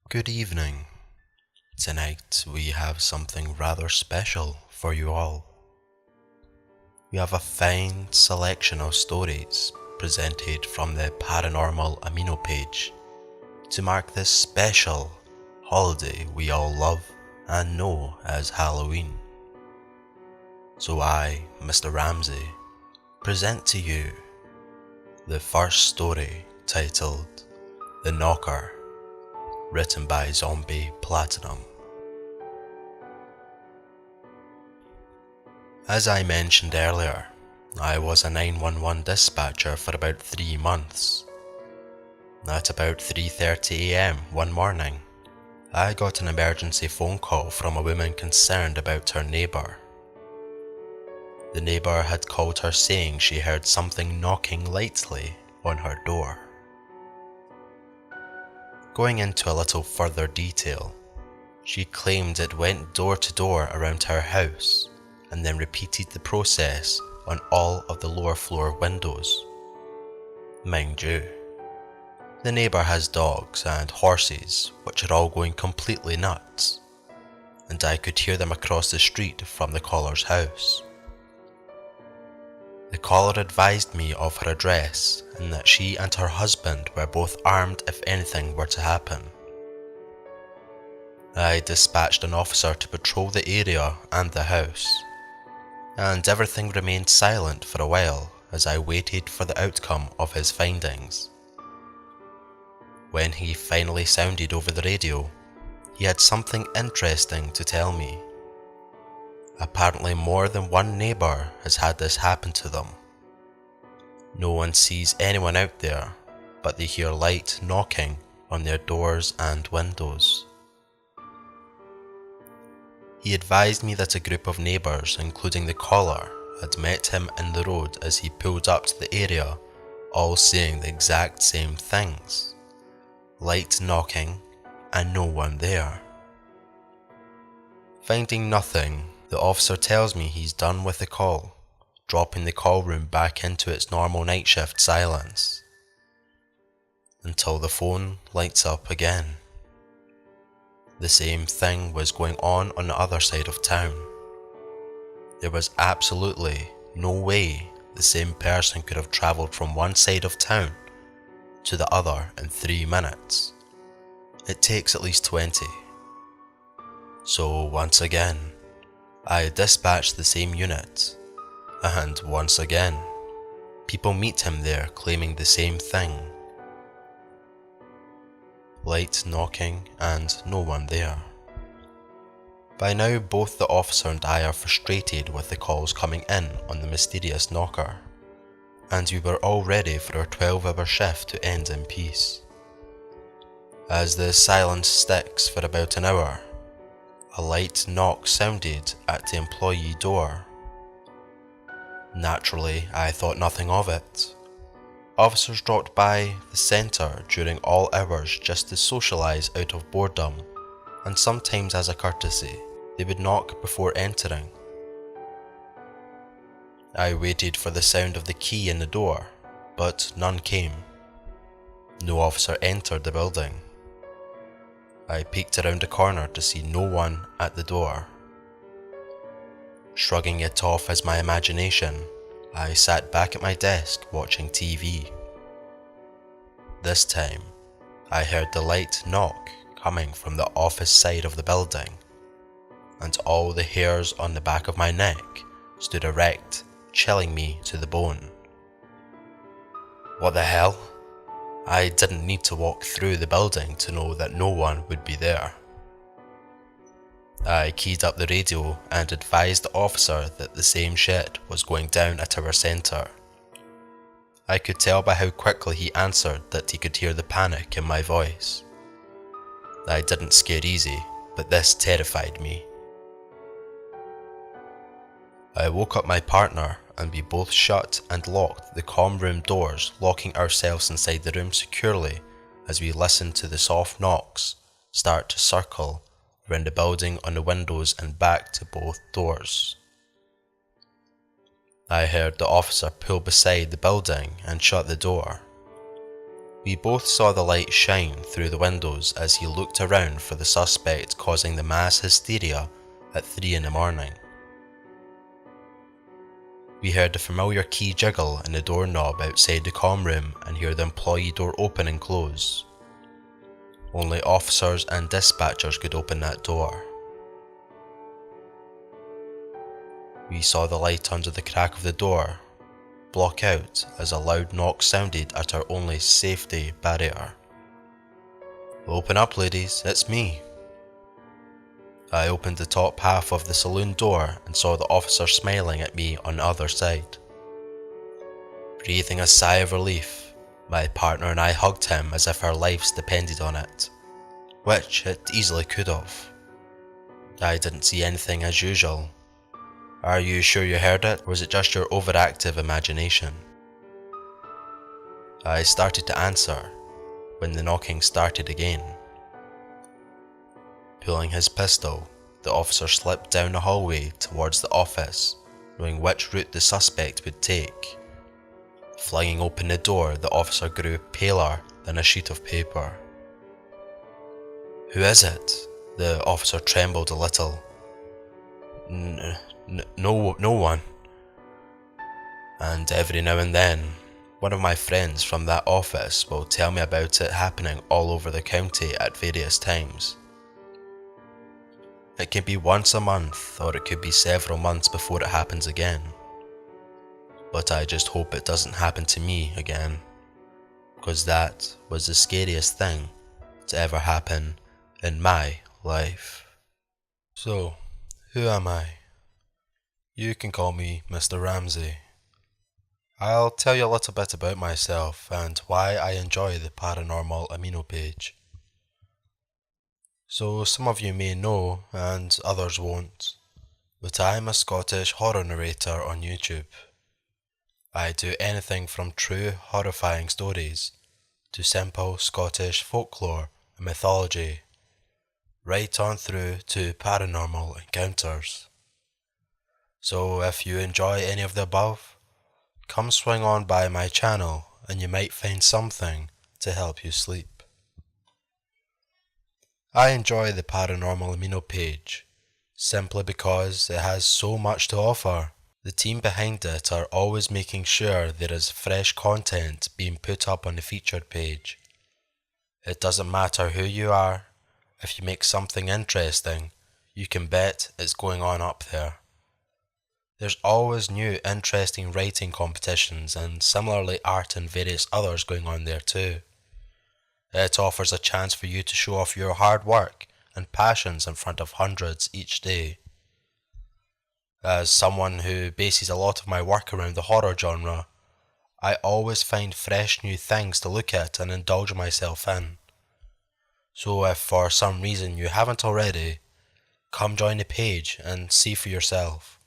Good evening. Tonight we have something rather special for you all. We have a fine selection of stories presented from the Paranormal Amino page to mark this special holiday we all love and know as Halloween. So I, Mr. Ramsey, present to you the first story titled The Knocker, written by Zombie Platinum. As I mentioned earlier, I was a 911 dispatcher for about 3 months. At about 3:30 AM one morning, I got an emergency phone call from a woman concerned about her neighbour. The neighbour had called her saying she heard something knocking lightly on her door. Going into a little further detail, she claimed it went door to door around her house and then repeated the process on all of the lower floor windows. Mind you, the neighbour has dogs and horses which are all going completely nuts, and I could hear them across the street from the caller's house. The caller advised me of her address and that she and her husband were both armed if anything were to happen. I dispatched an officer to patrol the area and the house, and everything remained silent for a while as I waited for the outcome of his findings. When he finally sounded over the radio, he had something interesting to tell me. Apparently more than one neighbour has had this happen to them. No one sees anyone out there, but they hear light knocking on their doors and windows. He advised me that a group of neighbours, including the caller, had met him in the road as he pulled up to the area, all saying the exact same things. Light knocking and no one there. Finding nothing, the officer tells me he's done with the call, dropping the call room back into its normal night shift silence, until the phone lights up again. The same thing was going on the other side of town. There was absolutely no way the same person could have travelled from one side of town to the other in 3 minutes. It takes at least 20. So once again, I dispatched the same unit, and once again, people meet him there claiming the same thing. Light knocking and no one there. By now both the officer and I are frustrated with the calls coming in on the mysterious knocker, and we were all ready for our 12-hour shift to end in peace. As the silence sticks for about an hour, a light knock sounded at the employee door. Naturally, I thought nothing of it. Officers dropped by the centre during all hours just to socialise out of boredom, and sometimes as a courtesy, they would knock before entering. I waited for the sound of the key in the door, but none came. No officer entered the building. I peeked around the corner to see no one at the door. Shrugging it off as my imagination, I sat back at my desk watching TV. This time, I heard the light knock coming from the office side of the building, and all the hairs on the back of my neck stood erect, chilling me to the bone. What the hell? I didn't need to walk through the building to know that no one would be there. I keyed up the radio and advised the officer that the same shit was going down at our centre. I could tell by how quickly he answered that he could hear the panic in my voice. I didn't scare easy, but this terrified me. I woke up my partner and we both shut and locked the comm room doors, locking ourselves inside the room securely as we listened to the soft knocks start to circle around the building on the windows and back to both doors. I heard the officer pull beside the building and shut the door. We both saw the light shine through the windows as he looked around for the suspect causing the mass hysteria at 3 in the morning. We heard the familiar key jiggle in the doorknob outside the comm room and hear the employee door open and close. Only officers and dispatchers could open that door. We saw the light under the crack of the door block out as a loud knock sounded at our only safety barrier. "Open up, ladies, it's me." I opened the top half of the saloon door and saw the officer smiling at me on the other side. Breathing a sigh of relief, my partner and I hugged him as if our lives depended on it, which it easily could have. I didn't see anything as usual. "Are you sure you heard it, or was it just your overactive imagination?" I started to answer when the knocking started again. Pulling his pistol, the officer slipped down the hallway towards the office, knowing which route the suspect would take. Flinging open the door, the officer grew paler than a sheet of paper. "Who is it?" The officer trembled a little. No one." And every now and then, one of my friends from that office will tell me about it happening all over the county at various times. It can be once a month, or it could be several months before it happens again. But I just hope it doesn't happen to me again, because that was the scariest thing to ever happen in my life. So, who am I? You can call me Mr. Ramsey. I'll tell you a little bit about myself and why I enjoy the Paranormal Amino page. So some of you may know and others won't, but I'm a Scottish horror narrator on YouTube. I do anything from true horrifying stories to simple Scottish folklore and mythology, right on through to paranormal encounters. So if you enjoy any of the above, come swing on by my channel and you might find something to help you sleep. I enjoy the Paranormal Amino page simply because it has so much to offer. The team behind it are always making sure there is fresh content being put up on the featured page. It doesn't matter who you are, if you make something interesting, you can bet it's going on up there. There's always new interesting writing competitions and similarly art and various others going on there too. It offers a chance for you to show off your hard work and passions in front of hundreds each day. As someone who bases a lot of my work around the horror genre, I always find fresh new things to look at and indulge myself in. So if for some reason you haven't already, come join the page and see for yourself.